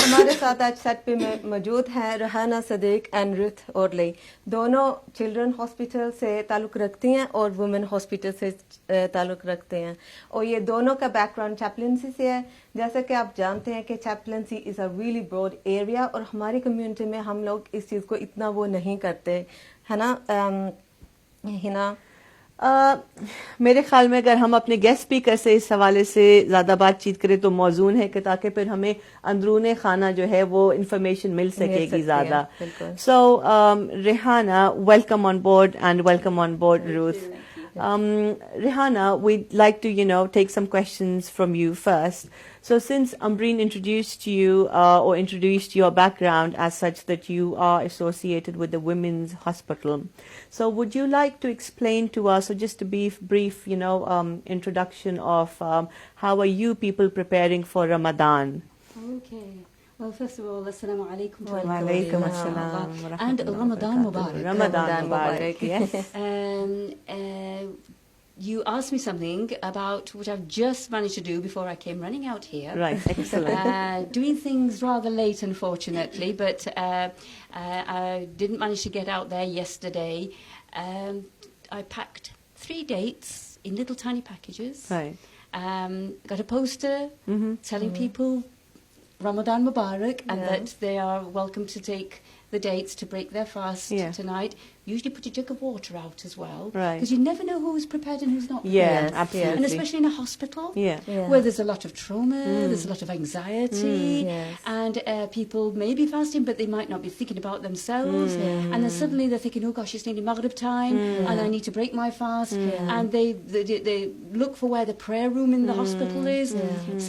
हमारे साथ आज सेट पे मौजूद हैं Rehana Sadiq and Ruth orally. दोनों चिल्ड्रन हॉस्पिटल से ताल्लुक़ रखती हैं और वुमेन हॉस्पिटल से ताल्लुक़ रखते हैं, और ये दोनों का बैकग्राउंड चैपलेंसी से है। जैसा कि आप जानते हैं कि chaplaincy is a really broad area, और हमारी कम्युनिटी में हम लोग इस चीज़ को इतना वो नहीं करते, है ना हिना? मेरे ख्याल में अगर हम अपने गेस्ट स्पीकर से इस हवाले से ज़्यादा बातचीत करें तो मौजूद है कि ताकि फिर हमें अंदरूने खाना जो है वो इंफॉर्मेशन मिल सकेगी ज़्यादा। So Rehana, welcome on board and welcome on board Ruth. Rehana, we'd like to, take some questions from you first. So since Ambreen introduced you or introduced your background as such that you are associated with the Women's Hospital, so would you like to explain to us, or just a brief introduction of how are you people preparing for Ramadan? Okay. Well, first of all, Assalamu alaikum. Wa alaikum assalam. And Ramadan Mubarak. Ramadan Mubarak, yes. You asked me something about which I've just managed to do before I came running out here. Right, excellent. Doing things rather late, unfortunately, but I didn't manage to get out there yesterday. I packed 3 dates in little tiny packages. Right. Got a poster telling people Ramadan Mubarak, and that they are welcome to take the dates to break their fast tonight. Usually put a jug of water out as well, because you never know who's prepared and who's not prepared. Yeah, absolutely. And especially in a hospital, yeah. where there's a lot of trauma, there's a lot of anxiety, and people may be fasting, but they might not be thinking about themselves. And then suddenly they're thinking, oh gosh, it's nearly Maghrib time, and I need to break my fast. And they look for where the prayer room in the hospital is.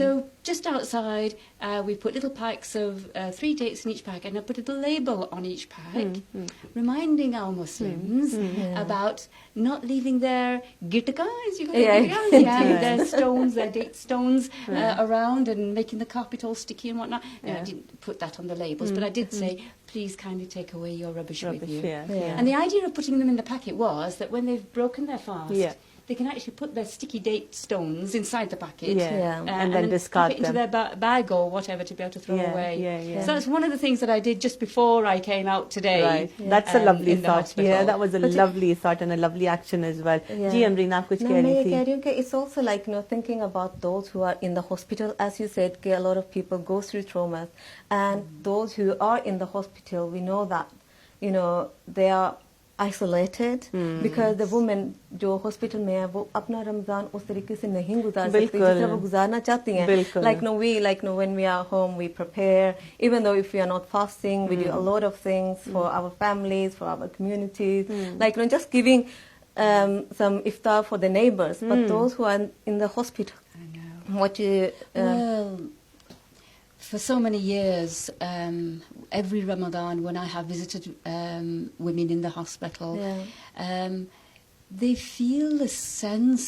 So just outside, we put little packs of 3 dates in each pack, and I put a little label on each pack, reminding our Muslims about not leaving their girtakas, their stones, their date stones around, and making the carpet all sticky and whatnot. No, I didn't put that on the labels, but I did say, please kindly take away your rubbish with you. And the idea of putting them in the packet was that when they've broken their fast, they can actually put their sticky date stones inside the packet and then discard it into their bag or whatever to be able to throw away. So that's one of the things that I did just before I came out today. Right. That's a lovely thought. Yeah, that was a lovely thought and a lovely action as well. Ji Amreen, aap kuch keh rahi thi? मैं कह रही हूँ कि it's also like thinking about those who are in the hospital, as you said, कि a lot of people go through traumas, and those who are in the hospital, we know that they are isolated because the women जो hospital में है वो अपना रमजान उस तरीके से नहीं गुजार सकती जिस तरह वो गुजारना चाहती हैं. Like when we are home we prepare, even though if we are not fasting we do a lot of things for our families, for our communities, just giving some iftar for the neighbors, but those who are in the hospital, what do you well, for so many years, every Ramadan when I have visited women in the hospital, they feel a sense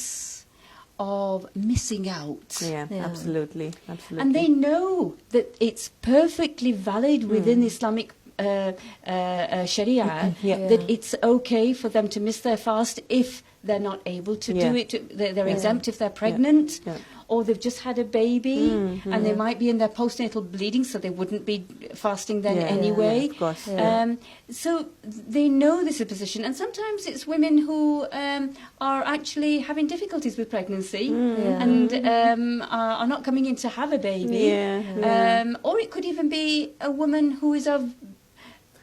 of missing out. Yeah, absolutely. And they know that it's perfectly valid within Islamic Sharia that it's okay for them to miss their fast if they're not able to do it. They're exempt if they're pregnant, or they've just had a baby, and they might be in their postnatal bleeding, so they wouldn't be fasting then anyway. Of course. So they know this is a position, and sometimes it's women who are actually having difficulties with pregnancy and are not coming in to have a baby. Or it could even be a woman who is of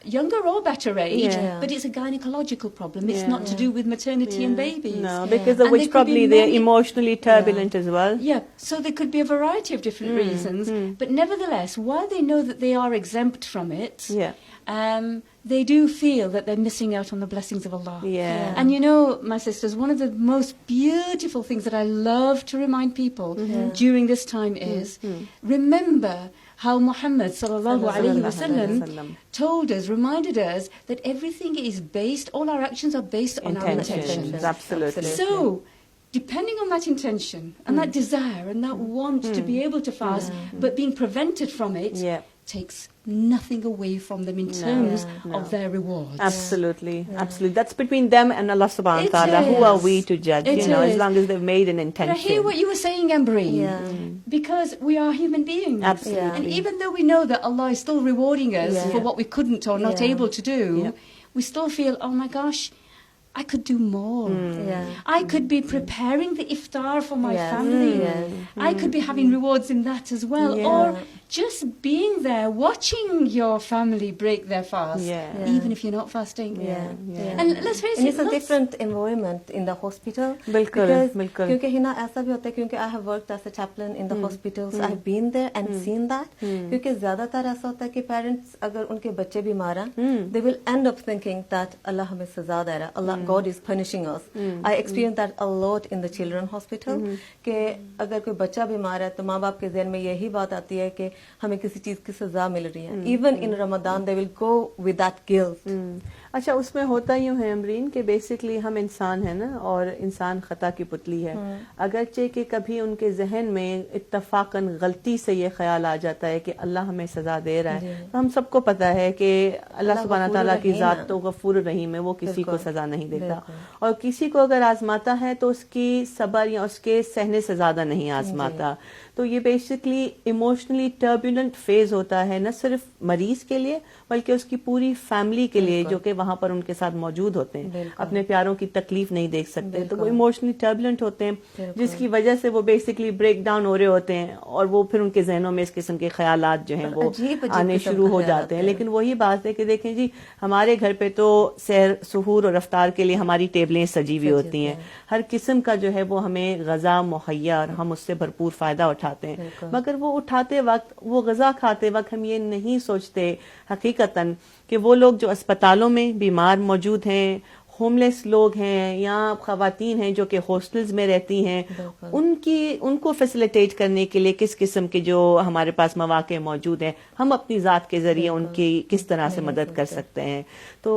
younger or better age, but it's a gynecological problem. It's not to do with maternity and babies. No, because of which probably they're emotionally turbulent as well. Yeah, so there could be a variety of different reasons. But nevertheless, while they know that they are exempt from it, they do feel that they're missing out on the blessings of Allah. And my sisters, one of the most beautiful things that I love to remind people during this time is, remember how Muhammad sallallahu alaihi wasallam told us, reminded us that everything is based, all our actions are based on our intentions. Absolutely. So depending on that intention and that desire and that want to be able to fast, but being prevented from it takes nothing away from them in terms of their rewards. Absolutely, absolutely. That's between them and Allah subhanahu wa ta'ala. Who are we to judge, as long as they've made an intention. But I hear what you were saying, Ambreen, because we are human beings. Absolutely. And even though we know that Allah is still rewarding us for what we couldn't or not able to do, we still feel, oh my gosh, I could do more. I could be preparing the iftar for my family. I could be having rewards in that as well. Or just being there, watching your family break their fast, even if you're not fasting. And let's face it, it's a different environment in the hospital. Because क्योंकि हिना ऐसा भी होता है क्योंकि I have worked as a chaplain in the hospitals. I have been there and seen that. क्योंकि ज़्यादातर ऐसा होता है कि parents अगर उनके बच्चे बीमार हैं, they will end up thinking that Allah हमें सजा दे रहा है, Allah God is punishing us. I experienced that a lot in the children hospital. कि अगर कोई बच्चा बीमार है तो माँ बाप के ज़हन में यही बात आती है कि हमें किसी चीज की सजा मिल रही है. Even in Ramadan they will go with that guilt. अच्छा, उसमें होता यूं है अमरीन कि बेसिकली हम इंसान है ना, और इंसान खता की पुतली है. अगरचे कि कभी उनके जहन में इत्तफाकन गलती से ये ख्याल आ जाता है कि अल्लाह हमें सजा दे रहा है, तो हम सबको पता है कि अल्लाह सुब्हानहू तआला की जात तो गफूर रहीम है, वो किसी को सजा नहीं देता, और किसी को अगर आजमाता है तो उसकी सबर या उसके सहने से ज्यादा नहीं आजमाता. तो ये बेसिकली इमोशनली टर्बुलेंट फेज होता है, न सिर्फ मरीज के लिए बल्कि उसकी पूरी फैमिली के लिए जो कि वहां पर उनके साथ मौजूद होते हैं, अपने प्यारों की तकलीफ नहीं देख सकते, तो वो इमोशनली टर्बुलेंट होते हैं, जिसकी वजह से वो बेसिकली ब्रेक डाउन हो रहे होते हैं, और वो फिर उनके जहनों में इस किस्म के ख्यालात जो हैं वो आने शुरू हो जाते हैं. लेकिन वही बात है कि देखें जी, हमारे घर पे तो सहर सुहूर और अफ्तार के लिए हमारी टेबलें सजी हुई होती हैं, हर किस्म का जो है वो हमें गजा मुहैया, और हम उससे भरपूर फायदा उठाते हैं. मगर वो उठाते वक्त, वो गजा खाते वक्त हम ये नहीं सोचते हकीकतन कि वो लोग जो अस्पतालों में बीमार मौजूद हैं, होमलेस लोग हैं, या खवातीन हैं जो कि हॉस्टल्स में रहती हैं, उनको फैसिलिटेट करने के लिए किस किस्म के जो हमारे पास मौके मौजूद हैं, हम अपनी ज़ात के ज़रिए उनकी किस तरह से मदद कर सकते हैं. तो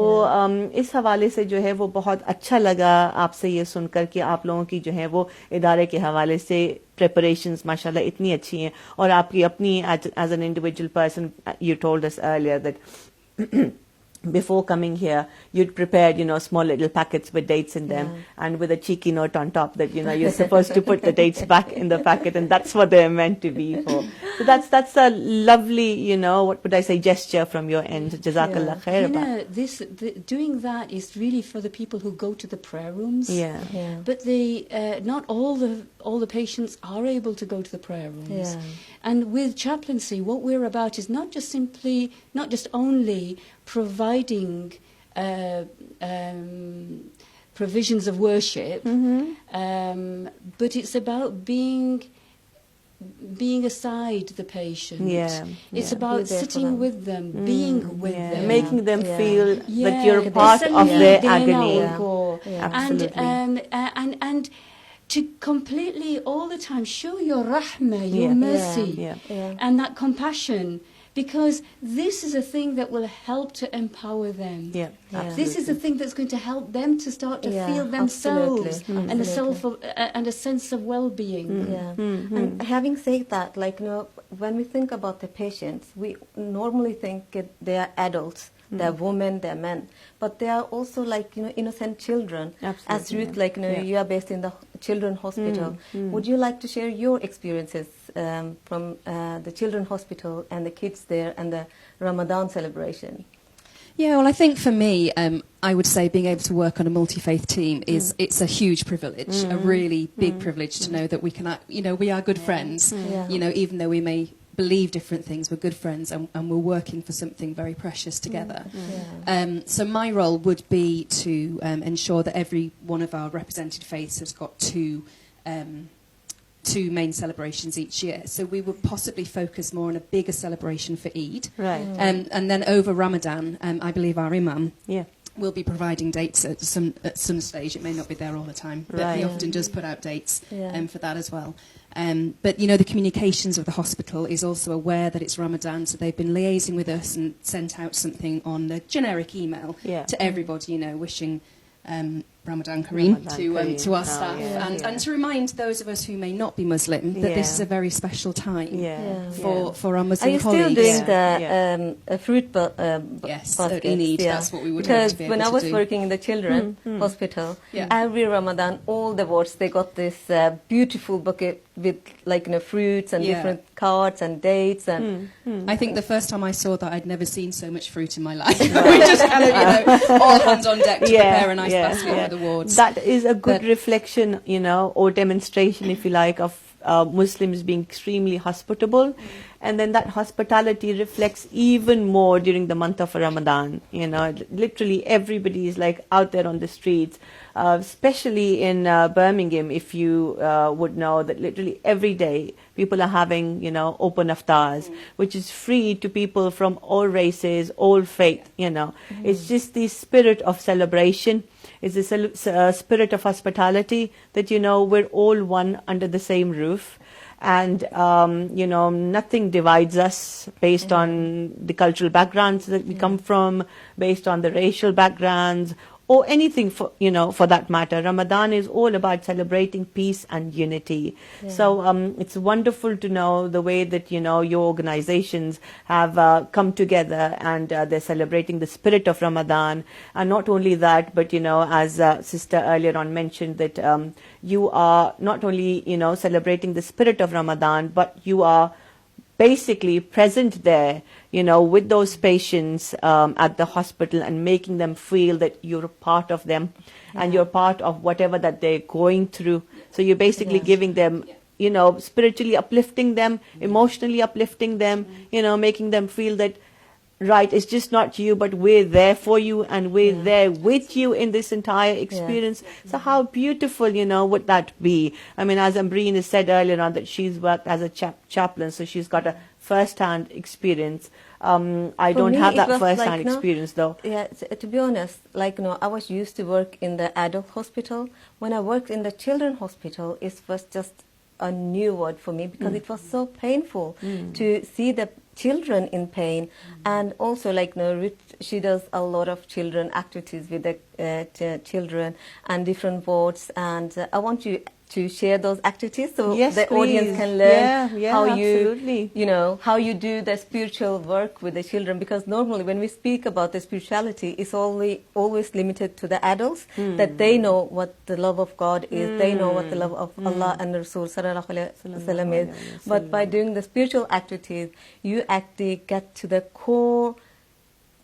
इस हवाले से जो है वो बहुत अच्छा लगा आपसे ये सुनकर कि आप लोगों की जो है वो इदारे के हवाले से preparations माशाल्लाह इतनी अच्छी हैं, और आपकी अपनी as an individual person, you told us earlier that before coming here, you'd prepared, small little packets with dates in them, and with a cheeky note on top that, you're supposed to put the dates back in the packet, and that's what they're meant to be for. So that's a lovely, what would I say, gesture from your end. Jazakallah khair. Doing that is really for the people who go to the prayer rooms. But not all the patients are able to go to the prayer rooms. And with chaplaincy, what we're about is not just only providing provisions of worship, but it's about being aside the patient. It's about sitting with them, being with them, making them feel that you're part of their agony. And to completely all the time show your rahmah, your mercy, and that compassion. Because this is a thing that will help to empower them. This is a thing that's going to help them to start to feel themselves and a sense of well-being. And having said that, when we think about the patients, we normally think they are adults. They're women, they're men, but they are also innocent children. As Ruth, you are based in the children's hospital. Would you like to share your experiences from the children's hospital and the kids there and the Ramadan celebration? Yeah, well, I think for me, I would say being able to work on a multi-faith team it's a huge privilege, a really big privilege to know that we can, we are good friends. Even though we may believe different things, we're good friends, and we're working for something very precious together. So my role would be to ensure that every one of our represented faiths has got two main celebrations each year. So we would possibly focus more on a bigger celebration for Eid. And then over Ramadan, I believe our Imam will be providing dates at some stage. It may not be there all the time, but he often does put out dates for that as well. But, the communications of the hospital is also aware that it's Ramadan, so they've been liaising with us and sent out something on a generic email to everybody, wishing Ramadan Kareem Ramadan to our Kareem. staff, Yeah, and to remind those of us who may not be Muslim that this is a very special time for our Muslim Are you colleagues. still doing the fruit Yes, baskets? Eid, that's what we would because like to be able when I to was do. working in the children hospital, Yeah. every Ramadan, all the wards, they got this beautiful bucket with fruits and different cards and dates and I think the first time I saw that, I'd never seen so much fruit in my life. We just kind of, all hands on deck to prepare a nice basket for the wards. That is a good reflection, or demonstration, if you like, of Muslims being extremely hospitable. And then that hospitality reflects even more during the month of Ramadan. Literally everybody is like out there on the streets, especially in Birmingham, if you would know that literally every day people are having, open iftars, which is free to people from all races, all faith, It's just the spirit of celebration. It's the spirit of hospitality that, we're all one under the same roof. And, nothing divides us based on the cultural backgrounds that we come from, based on the racial backgrounds, or anything for that matter. Ramadan is all about celebrating peace and unity. Yeah. So it's wonderful to know the way that, your organizations have come together and they're celebrating the spirit of Ramadan. And not only that, but, as Sister earlier on mentioned, that you are not only, celebrating the spirit of Ramadan, but you are basically present there, with those patients at the hospital and making them feel that you're a part of them and you're part of whatever that they're going through. So you're basically giving them, spiritually uplifting them, emotionally uplifting them, making them feel that, right, it's just not you, but we're there for you and we're there with you in this entire experience. So how beautiful, would that be? I mean, as Ambreen has said earlier on that she's worked as a chaplain, so she's got a first-hand experience. I don't have that first-hand experience, though. Yeah, to be honest, I was used to work in the adult hospital. When I worked in the children's hospital, it was just a new word for me because it was so painful to see the children in pain. And also she does a lot of children activities with the children and different wards, and I want you to share those activities so the audience can learn how absolutely. How you do the spiritual work with the children, because normally when we speak about the spirituality, it's always limited to the adults, that they know what the love of God is, they know what the love of Allah and Rasul sallallahu alaihi wasallam is. But by doing the spiritual activities, you actually get to the core,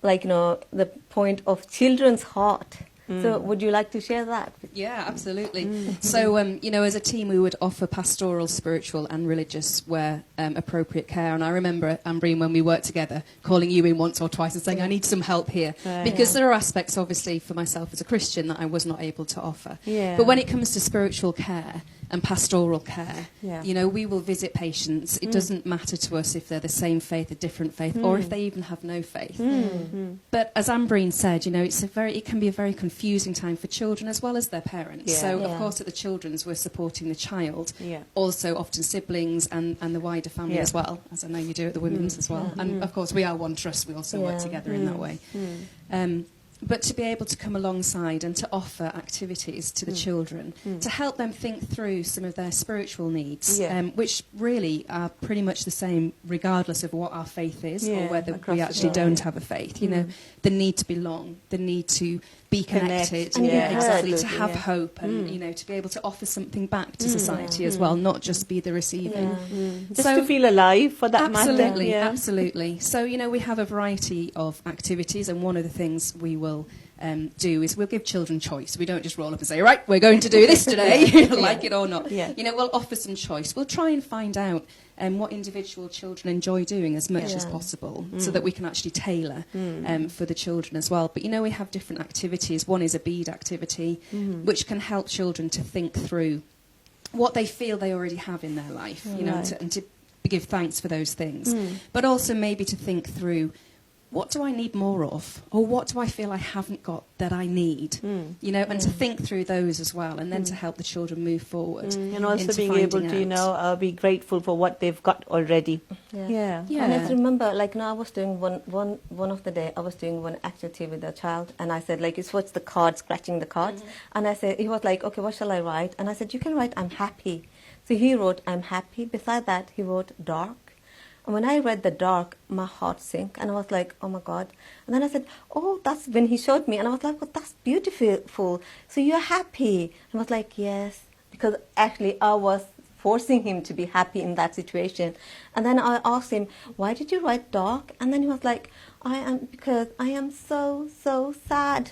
the point of children's heart. So would you like to share that? Yeah, absolutely. So, as a team, we would offer pastoral, spiritual and religious where appropriate care. And I remember, Ambreen, when we worked together, calling you in once or twice and saying, I need some help here. Because there are aspects, obviously, for myself as a Christian that I was not able to offer. But when it comes to spiritual care and pastoral care, we will visit patients. It doesn't matter to us if they're the same faith, a different faith, or if they even have no faith. But as Ambreen said, it can be a very confusing time for children as well as their parents. So, of course, at the children's, we're supporting the child, also often siblings and the wider family as well, as I know you do at the women's as well. And, of course, we are one trust. We also work together in that way. But to be able to come alongside and to offer activities to the children, to help them think through some of their spiritual needs, which really are pretty much the same regardless of what our faith is or whether we actually don't have a faith. The need to belong, the need to be connected, exactly, to have hope and, to be able to offer something back to society as well, not just be the receiving. Just to feel alive for that matter. Absolutely. So, we have a variety of activities, and one of the things we will do is we'll give children choice. We don't just roll up and say, right, we're going to do this today, like it or not. We'll offer some choice. We'll try and find out what individual children enjoy doing as much as possible so that we can actually tailor for the children as well. But, we have different activities. One is a bead activity, which can help children to think through what they feel they already have in their life, and to give thanks for those things. But also maybe to think through what do I need more of? Or what do I feel I haven't got that I need? You know, and to think through those as well, and then to help the children move forward. And also into being able finding to, you out. know, be grateful for what they've got already. Yeah. Yeah. And I remember, like, I was doing one of the day, I was doing one activity with a child, and I said, like, you swatch the cards, scratching the cards, and I said, he was like, okay, what shall I write? And I said, you can write, I'm happy. So he wrote, I'm happy. Beside that, he wrote dark. And when I read the dark, my heart sank, and I was like, oh my God. And then I said, oh, that's when he showed me, and I was like, well, that's beautiful. So you're happy? And I was like, yes, because actually I was forcing him to be happy in that situation. And then I asked him, why did you write dark? And then he was like, because I am so sad.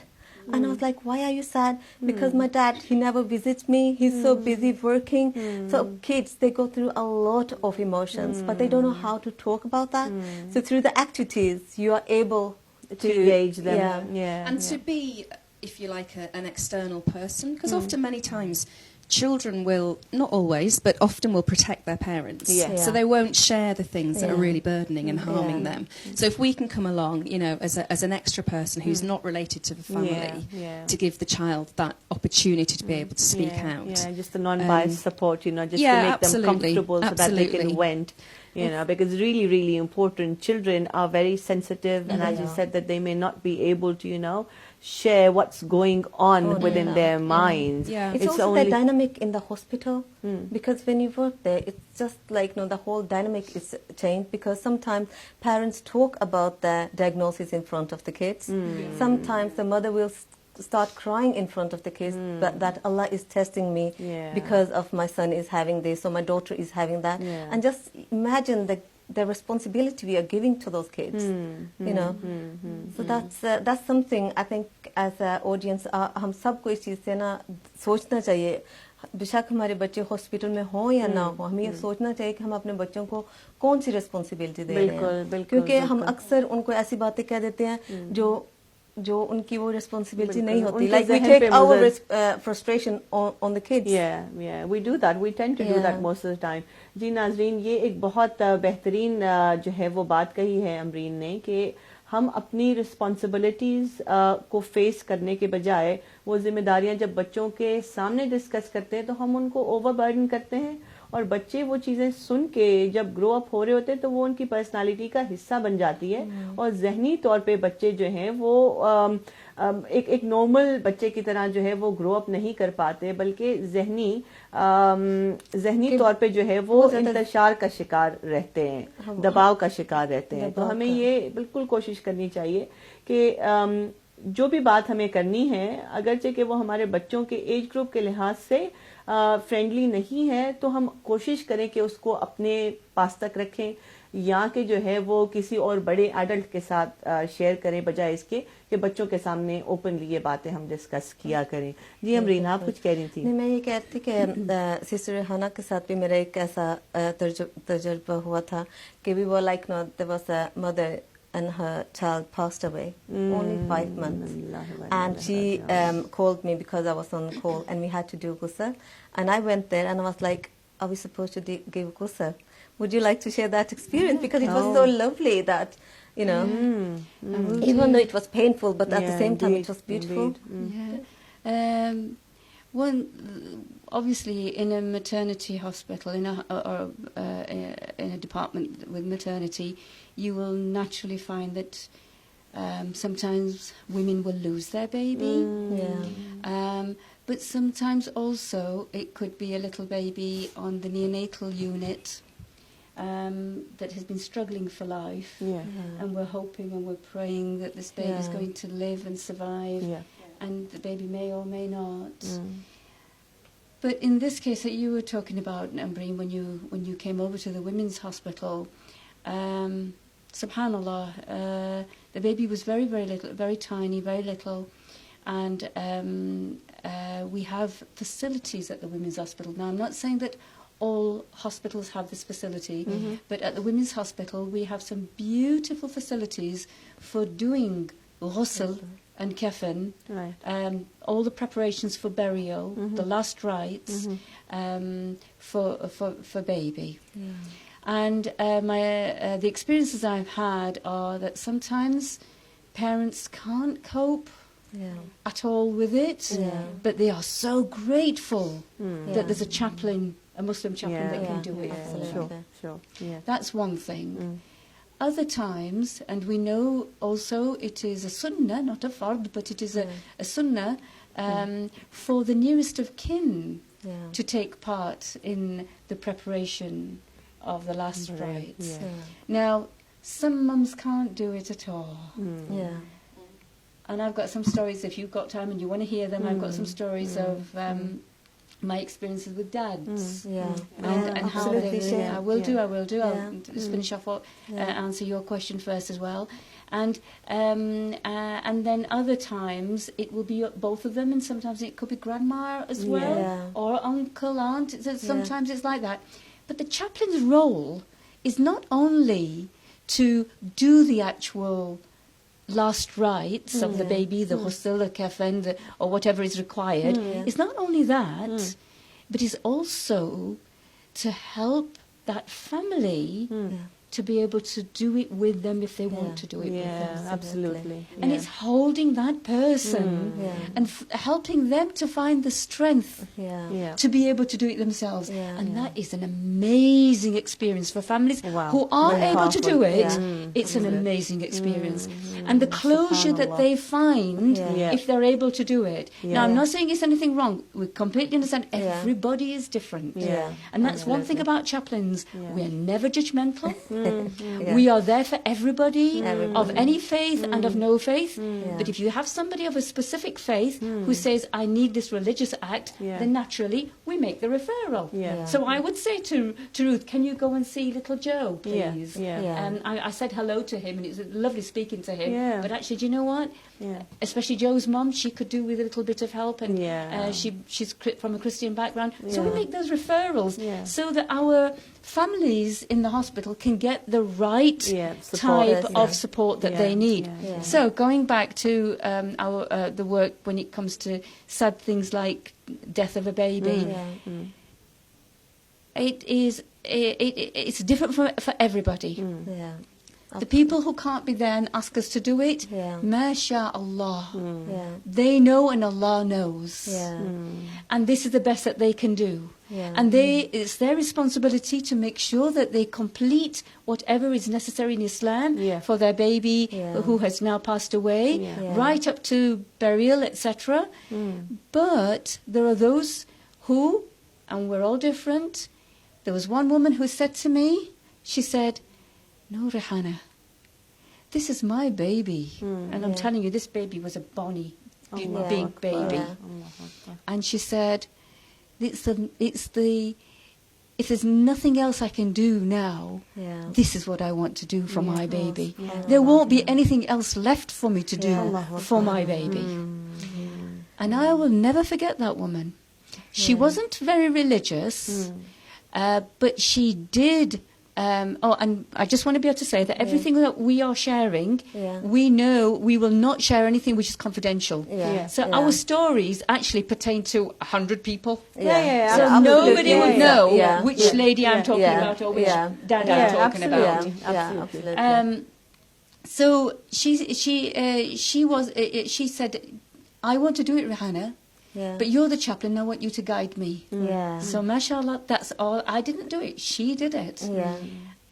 And I was like, why are you sad? Because my dad, he never visits me. He's so busy working. So kids, they go through a lot of emotions, but they don't know how to talk about that. So through the activities, you are able To engage them. Yeah. And to be, if you like, an external person, because often, many times, children will, not always, but often will protect their parents. Yeah. So they won't share the things that are really burdening and harming Yeah. them. So if we can come along, you know, as an extra person who's not related to the family, to give the child that opportunity to be able to speak out. Yeah, just the non-biased support, you know, just yeah, to make them absolutely. comfortable so that they can Absolutely. vent. You know, because really, really important. Children are very sensitive, and as you said, that they may not be able to, you know, share what's going on within their minds. Yeah. It's also the dynamic in the hospital, because when you work there, it's just like, you know, the whole dynamic is changed, because sometimes parents talk about the diagnosis in front of the kids. Sometimes the mother will start crying in front of the kids that Allah is testing me because of my son is having this, or my daughter is having that. And just imagine the responsibility we are giving to those kids, you know. So that's something I think as an audience, हम सबको इस चीज़ से ना सोचना चाहिए. बेशक हमारे बच्चे हॉस्पिटल में हों या ना हो, हमें ये सोचना चाहिए कि हम अपने बच्चों को कौन सी रिस्पॉन्सिबिलिटी दे रहे हैं, क्योंकि हम अक्सर उनको ऐसी बातें कह देते हैं जो उनकी वो रिस्पॉन्सिबिलिटी नहीं होती. Like we take our frustration on the kids. Yeah, we do that. We tend to do that most of the time. जी नाज़रीन, ये एक बहुत बेहतरीन जो है वो बात कही है अमरीन ने, कि हम अपनी रिस्पॉन्सिबिलिटीज़ को फेस करने के बजाय वो जिम्मेदारियां जब बच्चों के सामने डिस्कस करते हैं तो हम उनको ओवरबर्डन करते हैं, और बच्चे वो चीज़ें सुन के जब ग्रो अप हो रहे होते हैं तो वो उनकी पर्सनालिटी का हिस्सा बन जाती है, और जहनी तौर पे बच्चे जो हैं वो एक नॉर्मल बच्चे की तरह जो है वो ग्रो अप नहीं कर पाते, बल्कि जहनी तौर पे जो है वो इंतशार का शिकार रहते हैं, दबाव का शिकार रहते हैं. तो हमें ये बिल्कुल कोशिश करनी चाहिए कि जो भी बात हमें करनी है, अगरचे कि वो हमारे बच्चों के एज ग्रुप के लिहाज से फ्रेंडली नहीं है, तो हम कोशिश करें कि उसको अपने पास तक रखें, या कि जो है वो किसी और बड़े एडल्ट के साथ शेयर करें, बजाय इसके कि बच्चों के सामने ओपनली ये बातें हम डिस्कस किया करें. जी अमरीन, आप कुछ कह रही थी? नहीं, मैं ये कह रही थी कि सिस्टर हाना के साथ भी मेरा एक ऐसा तजुर्बा हुआ था कि we were like, no, there was a mother and her child passed away, only 5 months. And she called me because I was on call, and we had to do ghusl. And I went there and I was like, are we supposed to give ghusl? Would you like to share that experience? Because it was so lovely that, you know, even though it was painful, but at the same time it was beautiful. Obviously, in a maternity hospital, in a department with maternity, you will naturally find that sometimes women will lose their baby. But sometimes also it could be a little baby on the neonatal unit that has been struggling for life. And we're hoping and we're praying that this baby is going to live and survive. And the baby may or may not. But in this case that you were talking about, Ambreen, when you came over to the women's hospital, subhanallah, the baby was very, very little, very tiny, very little, and we have facilities at the women's hospital. Now, I'm not saying that all hospitals have this facility, but at the women's hospital we have some beautiful facilities for doing ghusl and kafan, all the preparations for burial, the last rites for baby. And the experiences I've had are that sometimes parents can't cope at all with it, but they are so grateful that there's a chaplain, a Muslim chaplain that can do it for them. Sure. Yeah. That's one thing. Other times, and we know also it is a sunnah, not a fard, but it is a sunnah for the nearest of kin to take part in the preparation of the last rites. Now, some mums can't do it at all. And I've got some stories, if you've got time and you want to hear them, I've got some stories of my experiences with dads. And how they, I will do. I'll just finish off answer your question first as well. And then other times it will be both of them, and sometimes it could be grandma as well, or uncle, aunt. Sometimes it's like that. But the chaplain's role is not only to do the actual last rites of the baby, the ghusl, the kafan, or whatever is required. It's not only that, but it's also to help that family to be able to do it with them if they want to do it with them. Absolutely. And it's holding that person and helping them to find the strength to be able to do it themselves. And that is an amazing experience for families who are able to do it. It's an amazing experience. And the closure that they find if they're able to do it. Now, I'm not saying it's anything wrong. We completely understand everybody is different. And that's one thing about chaplains. We're never judgmental. We are there for everybody of any faith and of no faith. But if you have somebody of a specific faith who says, I need this religious act, then naturally we make the referral. So I would say to Ruth, can you go and see little Joe, please? I said hello to him, and it was lovely speaking to him. But actually, do you know what? Especially Joe's mum, she could do with a little bit of help, and she's from a Christian background. So we make those referrals so that our families in the hospital can get the right type of support that they need. So going back to our the work when it comes to sad things like death of a baby, it's different for everybody. The people who can't be there and ask us to do it, MashaAllah, they know and Allah knows. And this is the best that they can do. And it's their responsibility to make sure that they complete whatever is necessary in Islam for their baby who has now passed away, right up to burial, etc. But there are those who, and we're all different. There was one woman who said to me, she said, no, Rehana, this is my baby. And I'm telling you, this baby was a bonny, big baby. And she said, if there's nothing else I can do now, this is what I want to do for my baby. There won't be anything else left for me to do for my baby. And I will never forget that woman. She wasn't very religious, but she did... and I just want to be able to say that everything that we are sharing, we know we will not share anything which is confidential. So our stories actually pertain to 100 people. So nobody would know which lady I'm talking about or which dad I'm talking about. So she said, I want to do it, Rehana. But you're the chaplain, I want you to guide me. So mashallah, that's all. I didn't do it, she did it.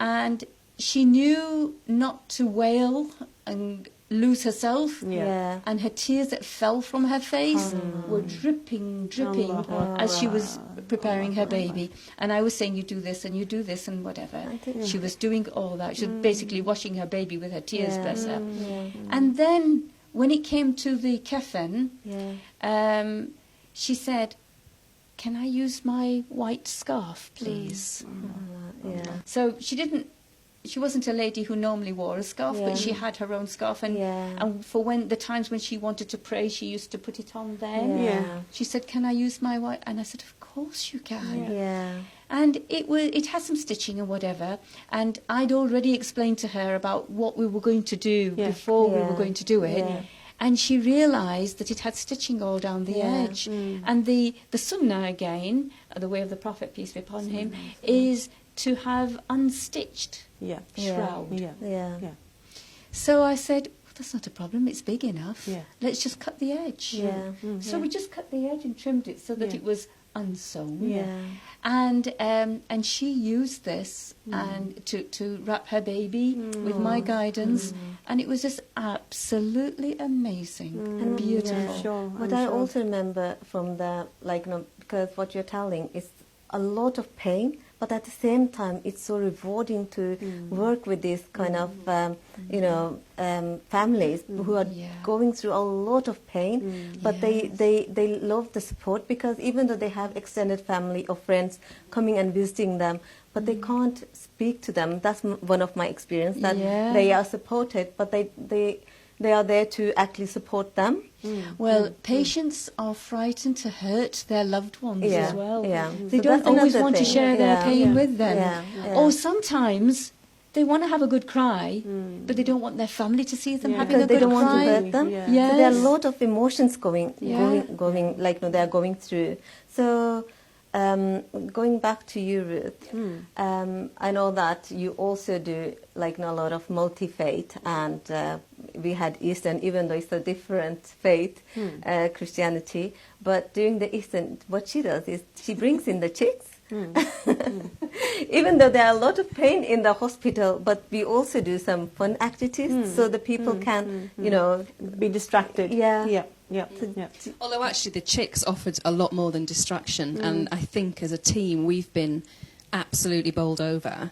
And she knew not to wail and lose herself. And her tears that fell from her face were dripping as she was preparing her baby. And I was saying, you do this and you do this and whatever. She was doing all that. She was basically washing her baby with her tears, bless her. And then when it came to the kafan, she said, can I use my white scarf, please? So she wasn't a lady who normally wore a scarf, but she had her own scarf. And for the times when she wanted to pray, she used to put it on then. She said, can I use my white? And I said, of course you can. And it has some stitching and whatever. And I'd already explained to her about what we were going to do before we were going to do it. And she realised that it had stitching all down the edge. And the sunnah again, the way of the Prophet, peace be upon him, is to have unstitched Yeah. shroud. Yeah. Yeah. Yeah. So I said, well, that's not a problem, it's big enough. Yeah. Let's just cut the edge. Yeah. So we just cut the edge and trimmed it so that Yeah. it was unsewn. Yeah. And she used this and to wrap her baby with my guidance, and it was just absolutely amazing and beautiful. Yeah. Sure, What I'm I sure. also remember from the, like, because what you're telling is a lot of pain, but at the same time, it's so rewarding to work with these kind of, families who are Yeah. going through a lot of pain, but they love the support, because even though they have extended family or friends coming and visiting them, but they can't speak to them. That's one of my experience, that Yeah. they are supported, but they are there to actually support them. Well, patients are frightened to hurt their loved ones Yeah, as well. yeah. They So don't that's always another want to thing. share their Yeah. pain Yeah. with them. Yeah, yeah. Or sometimes they want to have a good cry, but they don't want their family to see them Yeah. having a Because they good don't want cry. to hurt them. Yeah. So there are a Yes. lot of emotions going, Yeah. like they are going through. So going back to you, Ruth, I know that you also do like a lot of multi-faith, and we had Eastern, even though it's a different faith, Christianity. But during the Eastern, what she does is she brings in the chicks. Even though there are a lot of pain in the hospital, but we also do some fun activities so the people can, Be distracted. Yeah. Yeah. Yeah. Yeah. Although actually the chicks offered a lot more than distraction, and I think as a team we've been absolutely bowled over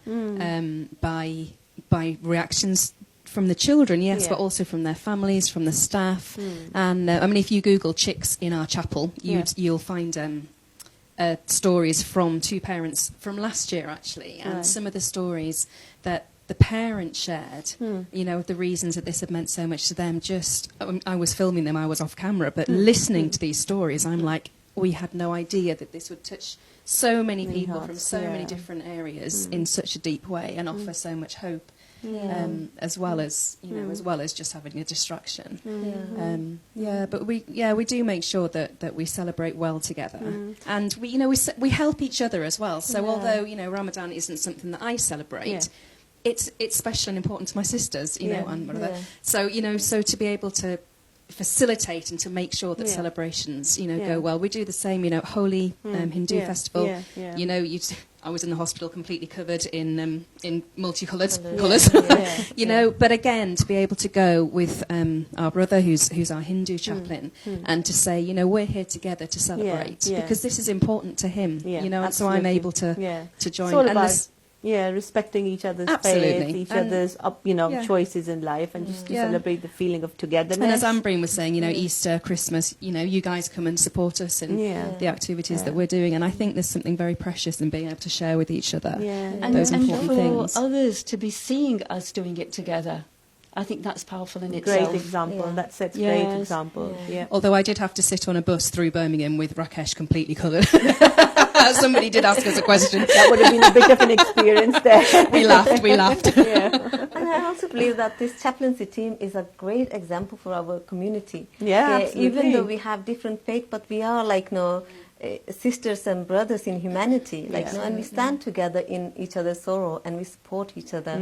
by reactions from the children, yes, Yeah. but also from their families, from the staff. And I mean, if you Google chicks in our chapel, you'll find stories from two parents from last year actually, and Right. some of the stories that the parents shared, the reasons that this had meant so much to them. I was filming them, I was off camera, but listening to these stories, I'm like, we had no idea that this would touch so many people from hearts, so many yeah. different areas in such a deep way, and offer so much hope, as well as just having a distraction. But we do make sure that we celebrate well together, and we help each other as well. So although Ramadan isn't something that I celebrate, it's special and important to my sisters, and whatever. Yeah. So so to be able to facilitate and to make sure that celebrations go well. We do the same, Holy Hindu festival. I was in the hospital completely covered in multicoloured colours. But again, to be able to go with our brother who's our Hindu chaplain and to say, we're here together to celebrate because this is important to him. And so I'm able to join. It's all And about respecting each other's Absolutely. faith, each And- other's choices in life, and just to celebrate the feeling of togetherness. And as Ambreen was saying, Easter, Christmas, you guys come and support us in the activities that we're doing. And I think there's something very precious in being able to share with each other those and important for things. others to be seeing us doing it together. I think that's powerful in Great itself. example. Yeah. That sets great Yes. example. Yeah. Although I did have to sit on a bus through Birmingham with Rakesh completely coloured. Somebody did ask us a question. That would have been a bit of an experience there. We laughed. Yeah. And I also believe that this chaplaincy team is a great example for our community. Yeah, Okay, even absolutely. though we have different faith, but we are sisters and brothers in humanity, and we stand together in each other's sorrow and we support each other.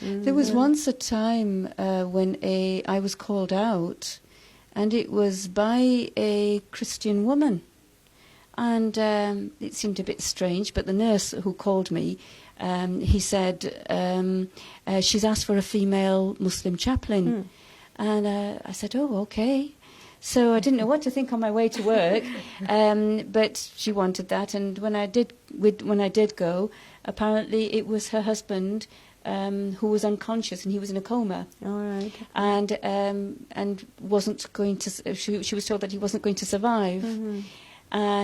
There was once a time when I was called out, and it was by a Christian woman. And it seemed a bit strange, but the nurse who called me, he said, she's asked for a female Muslim chaplain. And I said, oh, okay. So I didn't know what to think on my way to work, but she wanted that. And when I did go, apparently it was her husband who was unconscious, and he was in a coma. All right. And wasn't going to. She was told that he wasn't going to survive.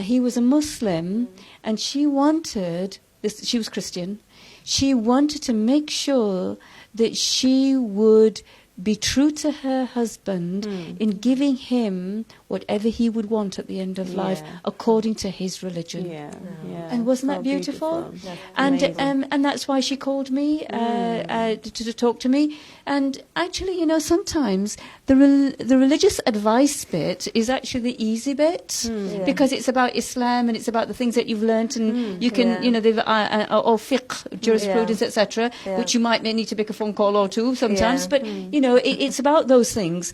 He was a Muslim, and she wanted this. She was Christian. She wanted to make sure that she would be true to her husband in giving him whatever he would want at the end of life, according to his religion. Yeah, yeah. And wasn't that So beautiful? That's And amazing. and that's why she called me to talk to me. And actually, you know, sometimes the religious advice bit is actually the easy bit because it's about Islam and it's about the things that you've learnt, and you can, you know, they've or fiqh, jurisprudence, etc., which you might need to make a phone call or two sometimes. But you know, it's about those things.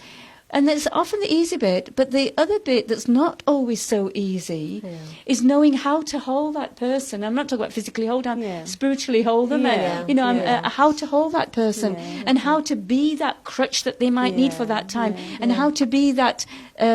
And that's often the easy bit, but the other bit that's not always so easy is knowing how to hold that person. I'm not talking about physically hold them, spiritually hold them, and, you know, how to hold that person and how to be that crutch that they might need for that time and how to be that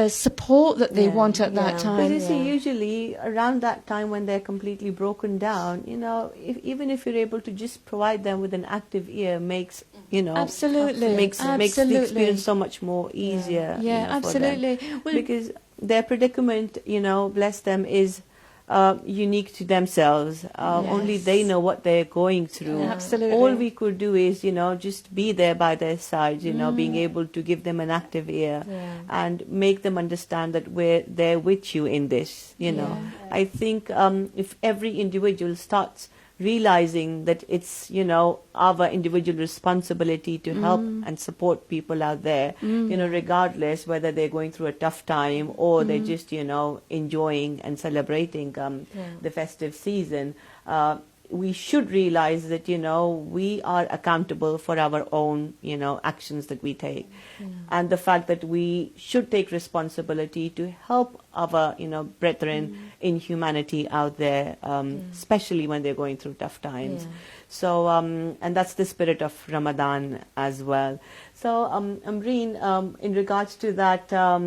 support that they want at that time. Because you see, usually around that time when they're completely broken down, you know, even if you're able to just provide them with an active ear, makes, you know, makes the experience so much more easier. Yeah, you know, absolutely. for them. Well, Because their predicament, you know, bless them, is unique to themselves. Only they know what they're going through. Absolutely. All we could do is, you know, just be there by their side, you know, being able to give them an active ear and make them understand that we're there with you in this, you know. I think if every individual starts realizing that it's, you know, our individual responsibility to help and support people out there, you know, regardless whether they're going through a tough time or they're just, you know, enjoying and celebrating the festive season. We should realize that, you know, we are accountable for our own, you know, actions that we take. And the fact that we should take responsibility to help our, you know, brethren in humanity out there, especially when they're going through tough times. So, and that's the spirit of Ramadan as well. So, Amreen, in regards to that,